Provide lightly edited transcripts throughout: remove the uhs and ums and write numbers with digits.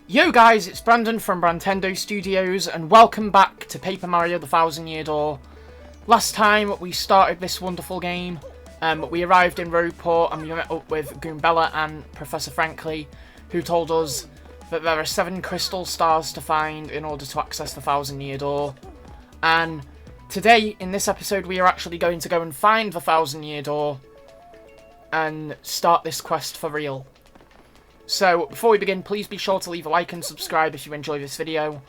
Yo guys, it's Brandon from Brandtendo Studios, and welcome back to Paper Mario The Thousand Year Door. Last time we started this wonderful game, we arrived in Rogueport and we met up with Goombella and Professor Frankly, who told us that there are 7 crystal stars to find in order to access the Thousand Year Door. And today, in this episode, we are actually going to go and find the Thousand Year Door and start this quest for real. So, before we begin, please be sure to leave a like and subscribe if you enjoy this video.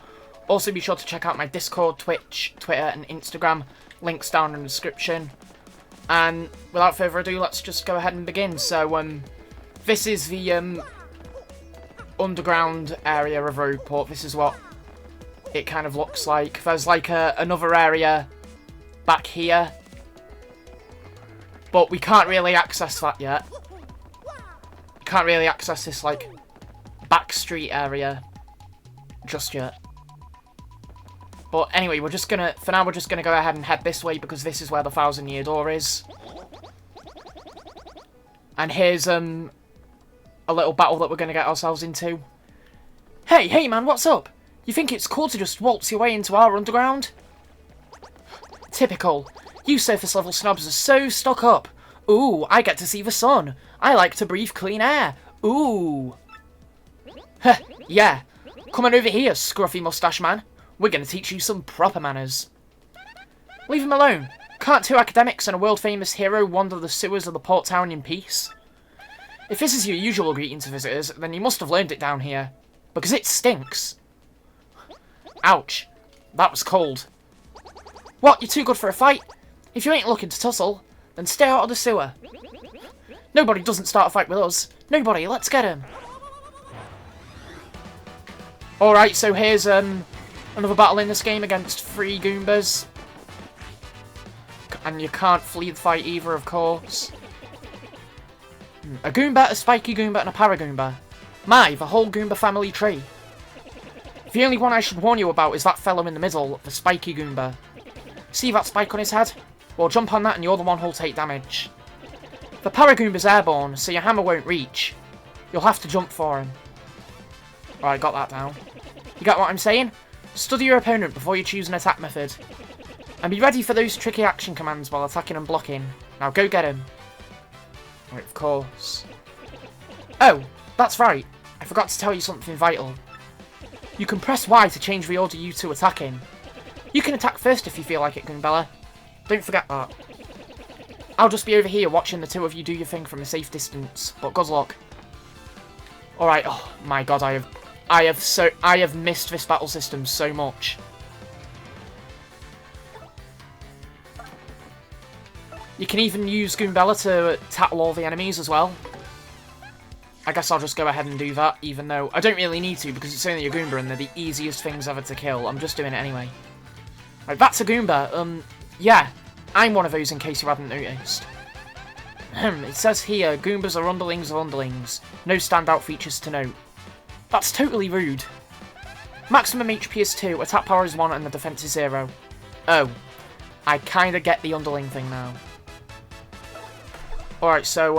Also, be sure to check out my Discord, Twitch, Twitter, and Instagram. Links down in the description. And, without further ado, let's just go ahead and begin. So, this is the, underground area of Rogueport. This is what it kind of looks like. There's, like, another area back here. But we can't really access that yet. Can't really access this, like, back street area just yet. But anyway, for now we're just gonna go ahead and head this way because this is where the Thousand Year Door is. And here's, a little battle that we're gonna get ourselves into. Hey man, what's up? You think it's cool to just waltz your way into our underground? Typical. You surface level snobs are so stuck up. Ooh, I get to see the sun. I like to breathe clean air. Ooh. Heh, yeah. Come on over here, scruffy mustache man. We're going to teach you some proper manners. Leave him alone. Can't 2 academics and a world-famous hero wander the sewers of the port town in peace? If this is your usual greeting to visitors, then you must have learned it down here. Because it stinks. Ouch. That was cold. What, you're too good for a fight? If you ain't looking to tussle, then stay out of the sewer. Nobody doesn't start a fight with us. Nobody, let's get him. Alright, so here's another battle in this game against 3 Goombas. And you can't flee the fight either, of course. A Goomba, a Spiky Goomba, and a Paragoomba. My, the whole Goomba family tree. The only one I should warn you about is that fellow in the middle, the Spiky Goomba. See that spike on his head? Well, jump on that and you're the one who'll take damage. The Paragoomba's airborne, so your hammer won't reach. You'll have to jump for him. Alright, got that down. You get what I'm saying? Study your opponent before you choose an attack method. And be ready for those tricky action commands while attacking and blocking. Now go get him. Right, of course. Oh, that's right. I forgot to tell you something vital. You can press Y to change the order you 2 attack in. You can attack first if you feel like it, Goombella. Don't forget that. I'll just be over here watching the 2 of you do your thing from a safe distance, but good luck. Alright, oh my god, I have missed this battle system so much. You can even use Goombella to tattle all the enemies as well. I guess I'll just go ahead and do that, even though I don't really need to because it's only a Goomba and they're the easiest things ever to kill. I'm just doing it anyway. Right, that's a Goomba. Yeah. I'm one of those in case you hadn't noticed. It says here, Goombas are underlings of underlings. No standout features to note. That's totally rude. Maximum HP is 2, attack power is 1, and the defense is 0. Oh. I kinda get the underling thing now. Alright, so,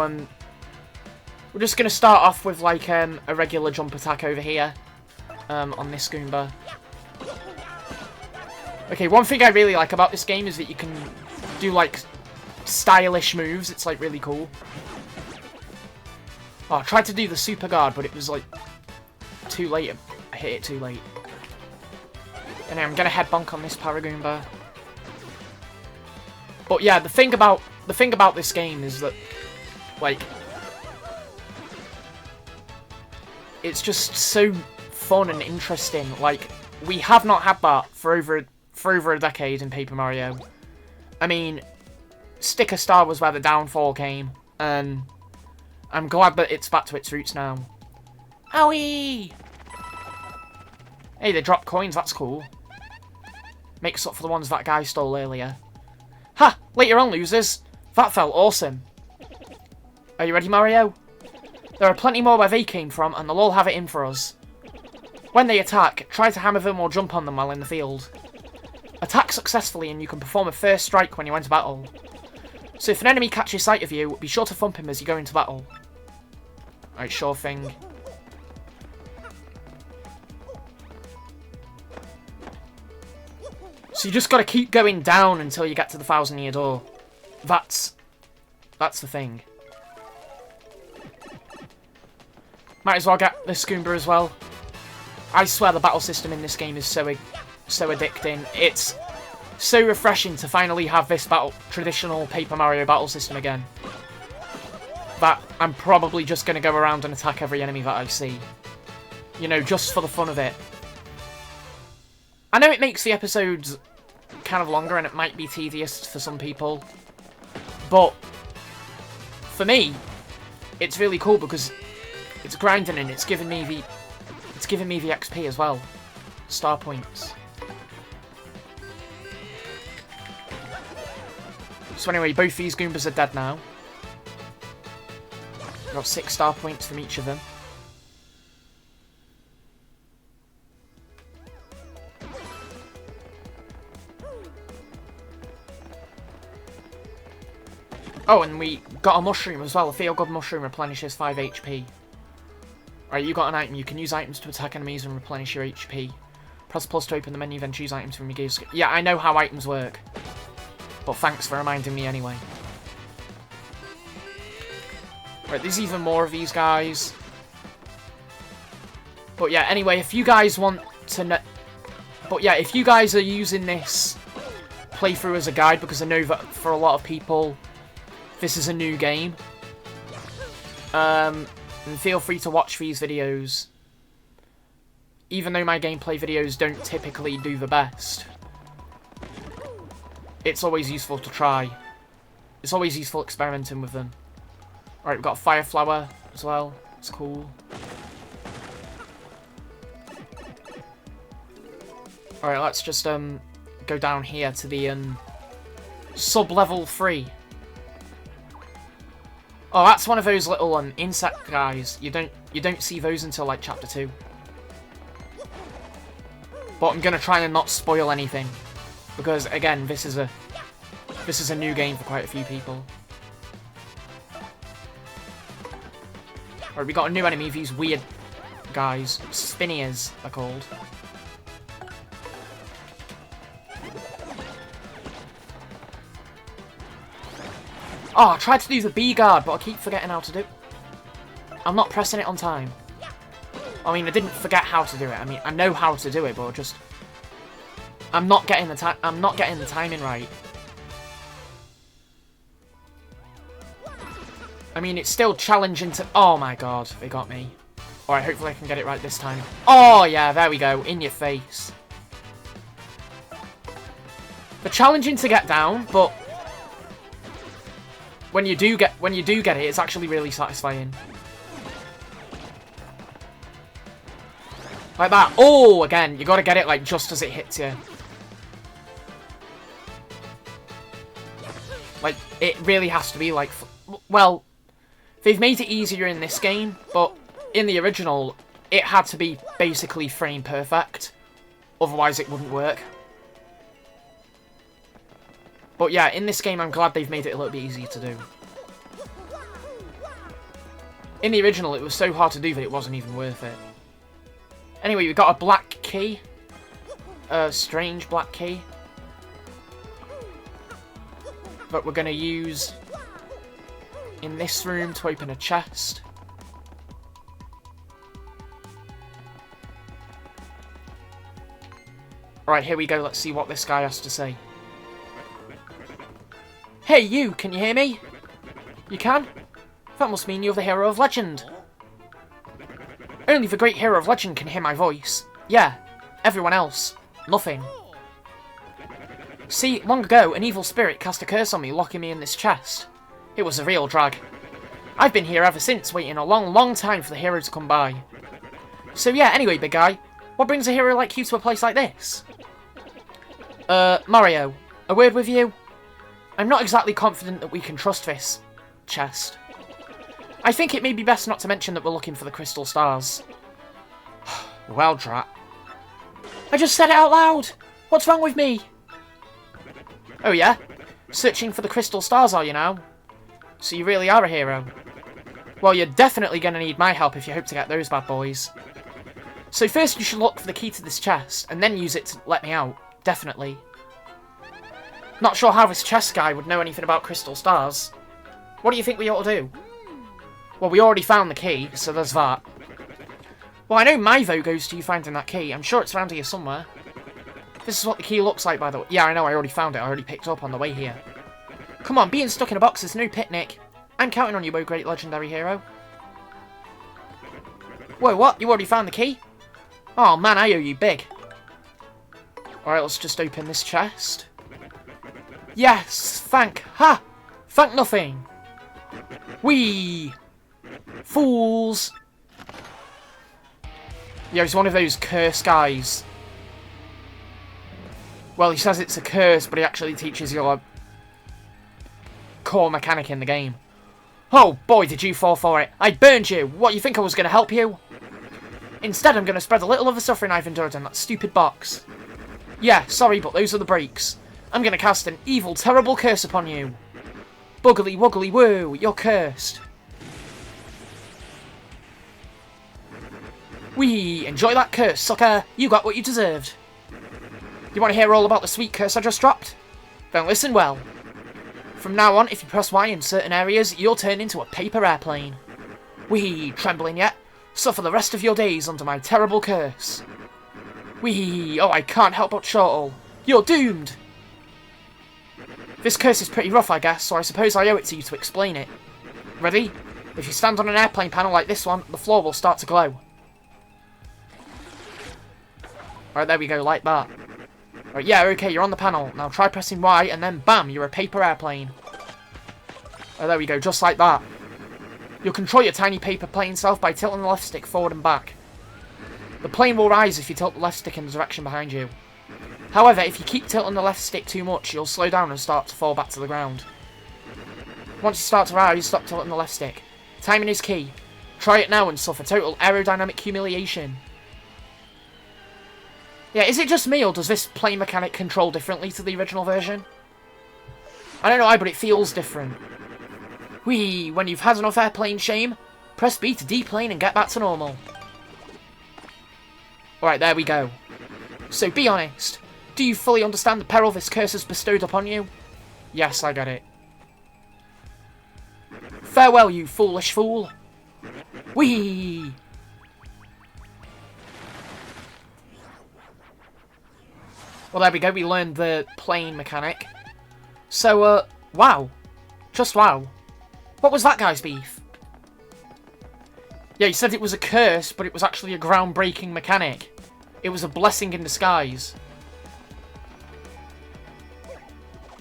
we're just gonna start off with, like, a regular jump attack over here. On this Goomba. Okay, one thing I really like about this game is that you can do, like, stylish moves. It's, like, really cool. Oh, I tried to do the super guard, but it was, like, too late. I hit it too late. And I'm gonna head bonk on this Paragoomba. But yeah, the thing about this game is that, like, it's just so fun and interesting. Like, we have not had that for over a decade in Paper Mario. I mean, Sticker Star was where the downfall came, and I'm glad that it's back to its roots now. Owie! Hey, they dropped coins, that's cool. Makes up for the ones that guy stole earlier. Ha! Later on, losers! That felt awesome. Are you ready, Mario? There are plenty more where they came from, and they'll all have it in for us. When they attack, try to hammer them or jump on them while in the field. Attack successfully and you can perform a first strike when you enter battle. So if an enemy catches sight of you, be sure to thump him as you go into battle. Alright, sure thing. So you just gotta keep going down until you get to the 1,000-year door. That's the thing. Might as well get this Goomba as well. I swear the battle system in this game is so addicting. It's so refreshing to finally have this traditional Paper Mario battle system again. That I'm probably just going to go around and attack every enemy that I see. You know, just for the fun of it. I know it makes the episodes kind of longer and it might be tedious for some people. But for me, it's really cool because it's grinding and it's giving me the XP as well. Star points. So anyway, both these Goombas are dead now. Got 6 star points from each of them. Oh, and we got a mushroom as well. A feel-good mushroom replenishes 5 HP. Alright, you got an item. You can use items to attack enemies and replenish your HP. Press plus to open the menu, then choose items from your gear. Yeah, I know how items work. But thanks for reminding me anyway. Right, there's even more of these guys. But yeah, anyway, if you guys want to know... But yeah, if you guys are using this playthrough as a guide, because I know that for a lot of people, this is a new game. And feel free to watch these videos. Even though my gameplay videos don't typically do the best. It's always useful to try. It's always useful experimenting with them. Alright, we've got a fire flower as well. It's cool. Alright, let's just go down here to the sub-level 3. Oh, that's one of those little insect guys. You don't see those until like chapter 2. But I'm gonna try and not spoil anything. Because again, this is a new game for quite a few people. Alright, we got a new enemy, these weird guys. Spinniers, they're called. Oh, I tried to do the B guard, but I keep forgetting how to do it. I'm not pressing it on time. I mean, I didn't forget how to do it. I mean, I know how to do it, but just I'm not getting the timing right. I mean, it's still challenging to... Oh my god, they got me. Alright, hopefully I can get it right this time. Oh yeah, there we go. In your face. They're challenging to get down, but when you do get it, it's actually really satisfying. Like that. Oh, again, you gotta get it like just as it hits you. Like, it really has to be like... Well, they've made it easier in this game, but in the original, it had to be basically frame perfect. Otherwise, it wouldn't work. But yeah, in this game, I'm glad they've made it a little bit easier to do. In the original, it was so hard to do that it wasn't even worth it. Anyway, we've got a black key. A strange black key. That we're going to use in this room to open a chest. Alright, here we go. Let's see what this guy has to say. Hey, you! Can you hear me? You can? That must mean you're the hero of legend. Only the great hero of legend can hear my voice. Yeah, everyone else. Nothing. See, long ago, an evil spirit cast a curse on me, locking me in this chest. It was a real drag. I've been here ever since, waiting a long, long time for the hero to come by. So yeah, anyway, big guy, what brings a hero like you to a place like this? Mario, a word with you? I'm not exactly confident that we can trust this chest. I think it may be best not to mention that we're looking for the crystal stars. Well, drat. I just said it out loud! What's wrong with me? Oh yeah? Searching for the crystal stars, are you now? So you really are a hero. Well, you're definitely going to need my help if you hope to get those bad boys. So first you should look for the key to this chest, and then use it to let me out. Definitely. Not sure how this chest guy would know anything about crystal stars. What do you think we ought to do? Well, we already found the key, so there's that. Well, I know my vote goes to you finding that key. I'm sure it's around here somewhere. This is what the key looks like, by the way. Yeah, I know, I already found it. I already picked it up on the way here. Come on, being stuck in a box is no picnic. I'm counting on you, oh great legendary hero. Whoa, what? You already found the key? Oh man, I owe you big. Alright, let's just open this chest. Yes, thank nothing. Whee! Fools! Yeah, he's one of those curse guys. Well, he says it's a curse, but he actually teaches you a core mechanic in the game. Oh boy, did you fall for it. I burned you. What, you think I was going to help you? Instead, I'm going to spread a little of the suffering I've endured in that stupid box. Yeah, sorry, but those are the breaks. I'm going to cast an evil, terrible curse upon you. Buggly wuggly woo, you're cursed. Whee! Enjoy that curse, sucker. You got what you deserved. You want to hear all about the sweet curse I just dropped? Then listen well. From now on, if you press Y in certain areas, you'll turn into a paper airplane. Whee! Trembling yet? Suffer the rest of your days under my terrible curse. Whee! Oh, I can't help but chortle. You're doomed! This curse is pretty rough, I guess, so I suppose I owe it to you to explain it. Ready? If you stand on an airplane panel like this one, the floor will start to glow. Alright, there we go, like that. Alright, yeah, okay, you're on the panel. Now try pressing Y, and then bam, you're a paper airplane. Oh, there we go, just like that. You'll control your tiny paper plane self by tilting the left stick forward and back. The plane will rise if you tilt the left stick in the direction behind you. However, if you keep tilting the left stick too much, you'll slow down and start to fall back to the ground. Once you start to rise, stop tilting the left stick. Timing is key. Try it now and suffer total aerodynamic humiliation. Yeah, is it just me, or does this plane mechanic control differently to the original version? I don't know why, but it feels different. Whee! When you've had enough airplane shame, press B to deplane and get back to normal. Alright, there we go. So be honest. Do you fully understand the peril this curse has bestowed upon you? Yes, I get it. Farewell, you foolish fool. Whee! Well, there we go. We learned the plane mechanic. So, wow. Just wow. What was that guy's beef? Yeah, he said it was a curse, but it was actually a groundbreaking mechanic. It was a blessing in disguise.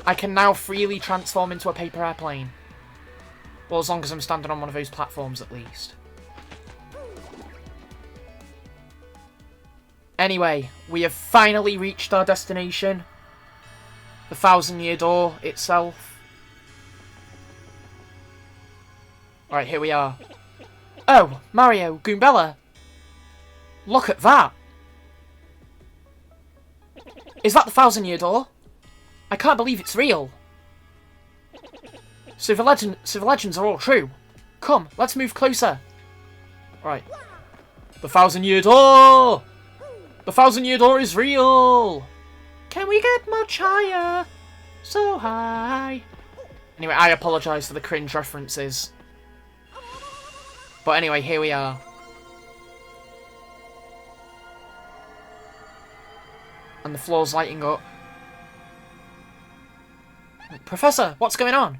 I can now freely transform into a paper airplane. Well, as long as I'm standing on one of those platforms, at least. Anyway, we have finally reached our destination. The 1,000-Year Door itself. Alright, here we are. Oh, Mario, Goombella. Look at that. Is that the 1,000-Year Door? I can't believe it's real. So the legends are all true. Come, let's move closer. Right. The 1,000-Year Door! The 1,000-Year Door is real! Can we get much higher? So high. Anyway, I apologise for the cringe references. But anyway, here we are. And the floor's lighting up. Professor, what's going on?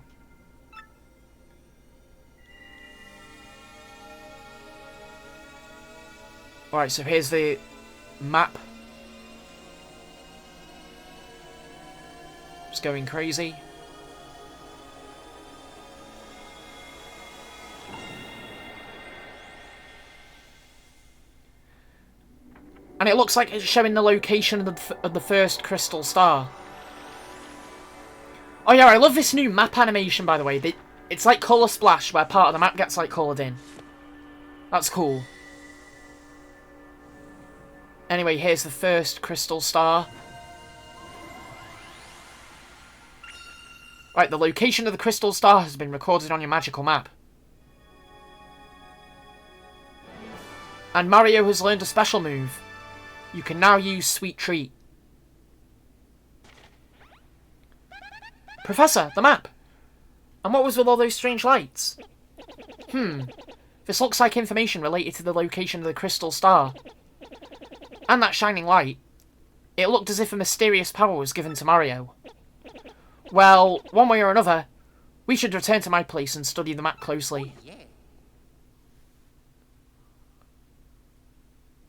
Alright, so here's the map. It's going crazy. And it looks like it's showing the location of the first crystal star. Oh yeah, I love this new map animation, by the way. It's like Colour Splash, where part of the map gets like coloured in. That's cool. Anyway, here's the first crystal star. Right, the location of the crystal star has been recorded on your magical map. And Mario has learned a special move. You can now use Sweet Treat. Professor, the map! And what was with all those strange lights? This looks like information related to the location of the crystal star. And that shining light. It looked as if a mysterious power was given to Mario. Well, one way or another, we should return to my place and study the map closely.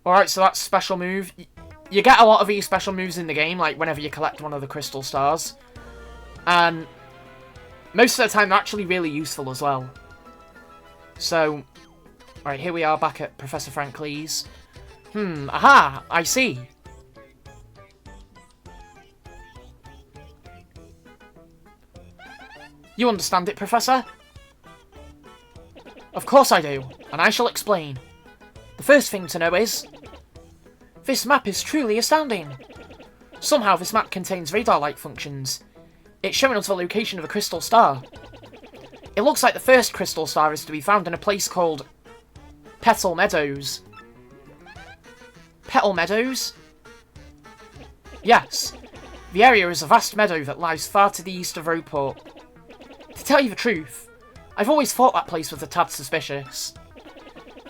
Alright, so that's special move. You get a lot of these special moves in the game, like whenever you collect one of the crystal stars. And most of the time they're actually really useful as well. So, alright, here we are back at Professor Frankly's. Aha, I see. You understand it, Professor? Of course I do, and I shall explain. The first thing to know is... this map is truly astounding. Somehow this map contains radar-like functions. It's showing us the location of a crystal star. It looks like the first crystal star is to be found in a place called... Petal Meadows. Petal Meadows? Yes. The area is a vast meadow that lies far to the east of Rogueport. To tell you the truth, I've always thought that place was a tad suspicious.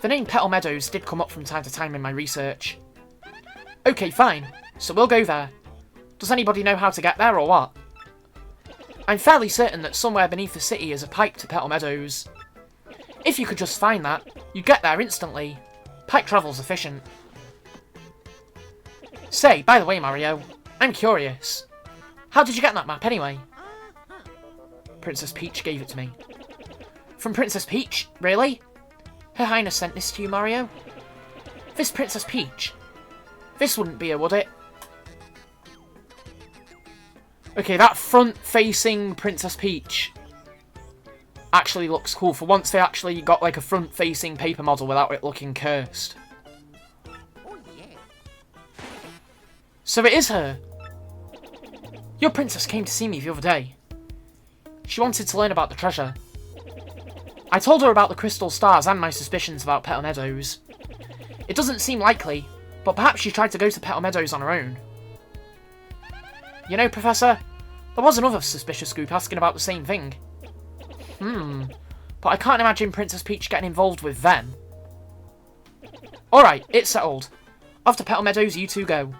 The name Petal Meadows did come up from time to time in my research. Okay, fine. So we'll go there. Does anybody know how to get there or what? I'm fairly certain that somewhere beneath the city is a pipe to Petal Meadows. If you could just find that, you'd get there instantly. Pipe travel's efficient. Say, by the way, Mario, I'm curious. How did you get that map anyway? Princess Peach gave it to me. From Princess Peach? Really? Her Highness sent this to you, Mario? This Princess Peach? This wouldn't be her, would it? Okay, that front-facing Princess Peach actually looks cool. For once they actually got like a front-facing paper model without it looking cursed. Oh, yeah. So it is her. Your princess came to see me the other day. She wanted to learn about the treasure. I told her about the crystal stars and my suspicions about Petal Meadows. It doesn't seem likely, but perhaps she tried to go to Petal Meadows on her own. You know, Professor, there was another suspicious group asking about the same thing. But I can't imagine Princess Peach getting involved with them. Alright, it's settled. Off to Petal Meadows you two go.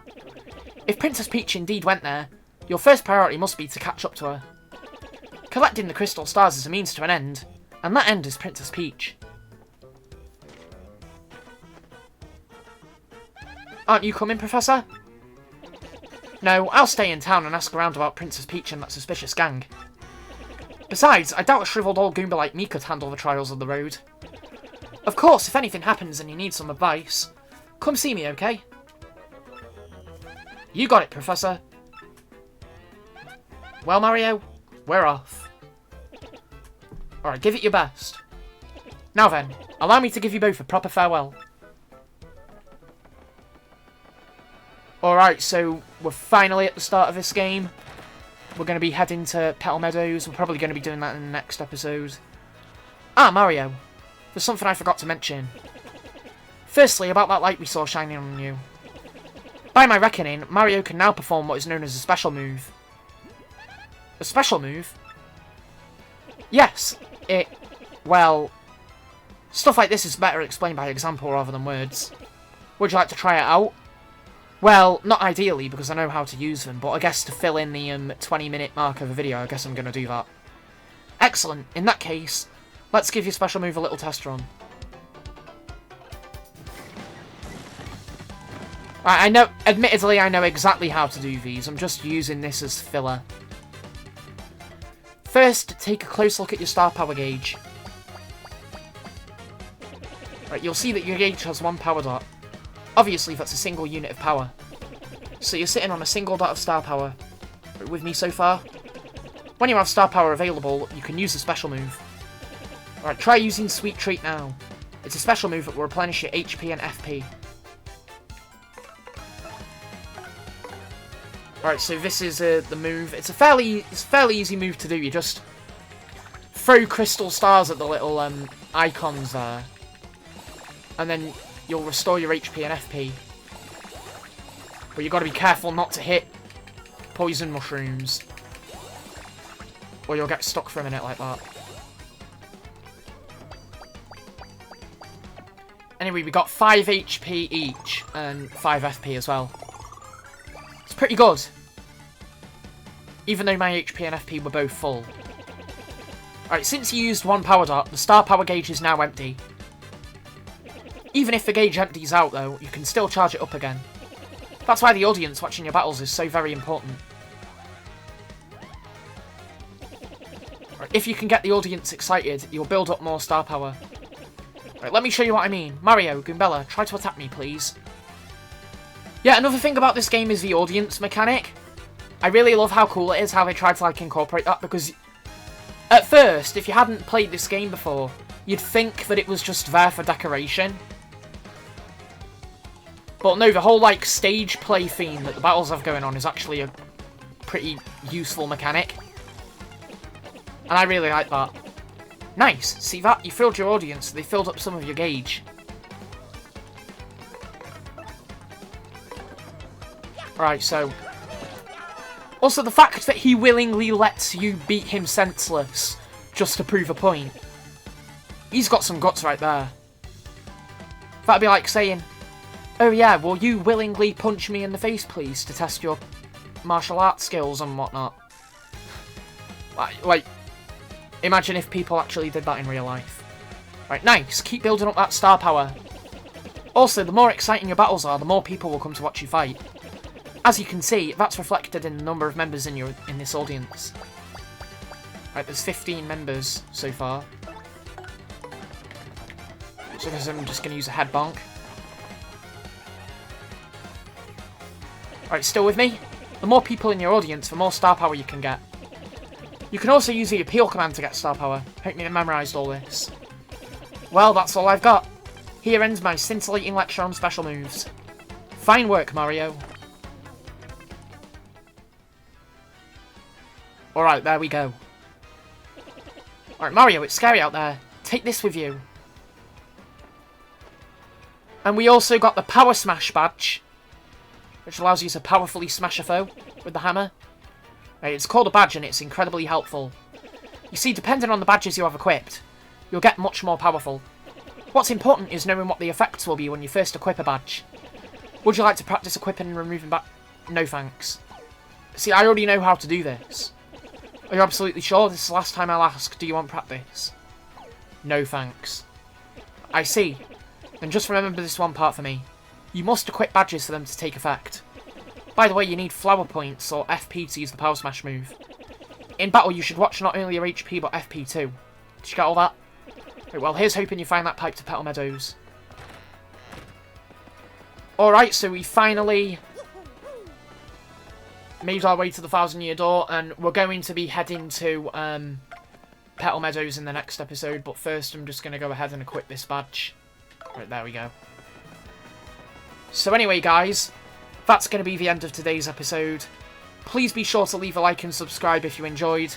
If Princess Peach indeed went there, your first priority must be to catch up to her. Collecting the crystal stars is a means to an end, and that end is Princess Peach. Aren't you coming, Professor? No, I'll stay in town and ask around about Princess Peach and that suspicious gang. Besides, I doubt a shriveled old Goomba like me could handle the trials of the road. Of course, if anything happens and you need some advice, come see me, okay? You got it, Professor. Well, Mario, we're off. Alright, give it your best. Now then, allow me to give you both a proper farewell. Alright, so we're finally at the start of this game. We're going to be heading to Petal Meadows. We're probably going to be doing that in the next episode. Ah, Mario. There's something I forgot to mention. Firstly, about that light we saw shining on you. By my reckoning, Mario can now perform what is known as a special move. A special move? Yes, well, stuff like this is better explained by example rather than words. Would you like to try it out? Well, not ideally, because I know how to use them, but I guess to fill in the 20-minute mark of a video, I guess I'm going to do that. Excellent. In that case, let's give your special move a little test run. I know, admittedly, I know exactly how to do these. I'm just using this as filler. First, take a close look at your star power gauge. Right, you'll see that your gauge has one power dot. Obviously, that's a single unit of power. So you're sitting on a single dot of star power. With me so far? When you have star power available, you can use a special move. Alright, try using Sweet Treat now. It's a special move that will replenish your HP and FP. Right, so this is the move. It's a fairly easy move to do. You just throw crystal stars at the little icons there, and then you'll restore your HP and FP. But you've got to be careful not to hit poison mushrooms, or you'll get stuck for a minute like that. Anyway, we got 5 HP each and 5 FP as well. It's pretty good. Even though my HP and FP were both full. Alright, since you used one power dot, the star power gauge is now empty. Even if the gauge empties out though, you can still charge it up again. That's why the audience watching your battles is so very important. Right, if you can get the audience excited, you'll build up more star power. Right, let me show you what I mean. Mario, Goombella, try to attack me, please. Yeah, another thing about this game is the audience mechanic. I really love how cool it is how they tried to like incorporate that, because at first, if you hadn't played this game before, you'd think that it was just there for decoration. But no, the whole like stage play theme that the battles have going on is actually a pretty useful mechanic. And I really like that. Nice, see that? You filled your audience, they filled up some of your gauge. Right, so... Also, the fact that he willingly lets you beat him senseless just to prove a point. He's got some guts right there. That'd be like saying, oh yeah, will you willingly punch me in the face, please, to test your martial arts skills and whatnot? Like, imagine if people actually did that in real life. Right, nice. Keep building up that star power. Also, the more exciting your battles are, the more people will come to watch you fight. As you can see, that's reflected in the number of members in this audience. Right, there's 15 members so far. So I'm just going to use a head bonk. Alright, still with me? The more people in your audience, the more star power you can get. You can also use the appeal command to get star power. Hope you memorised all this. Well, that's all I've got. Here ends my scintillating lecture on special moves. Fine work, Mario. Alright, there we go. Alright, Mario, it's scary out there. Take this with you. And we also got the Power Smash badge, which allows you to powerfully smash a foe with the hammer. Right, it's called a badge and it's incredibly helpful. You see, depending on the badges you have equipped, you'll get much more powerful. What's important is knowing what the effects will be when you first equip a badge. Would you like to practice equipping and removing No thanks. See, I already know how to do this. Are you absolutely sure? This is the last time I'll ask, do you want practice? No thanks. I see. Then just remember this one part for me. You must equip badges for them to take effect. By the way, you need flower points or FP to use the Power Smash move. In battle, you should watch not only your HP but FP too. Did you get all that? Right, well, here's hoping you find that pipe to Petal Meadows. Alright, so we finally made our way to the 1,000-Year Door, and we're going to be heading to Petal Meadows in the next episode, but first I'm just going to go ahead and equip this badge. Right, there we go. So anyway, guys, that's going to be the end of today's episode. Please be sure to leave a like and subscribe if you enjoyed.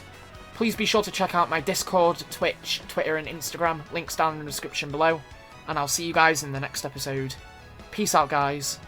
Please be sure to check out my Discord, Twitch, Twitter and Instagram, links down in the description below. And I'll see you guys in the next episode. Peace out, guys.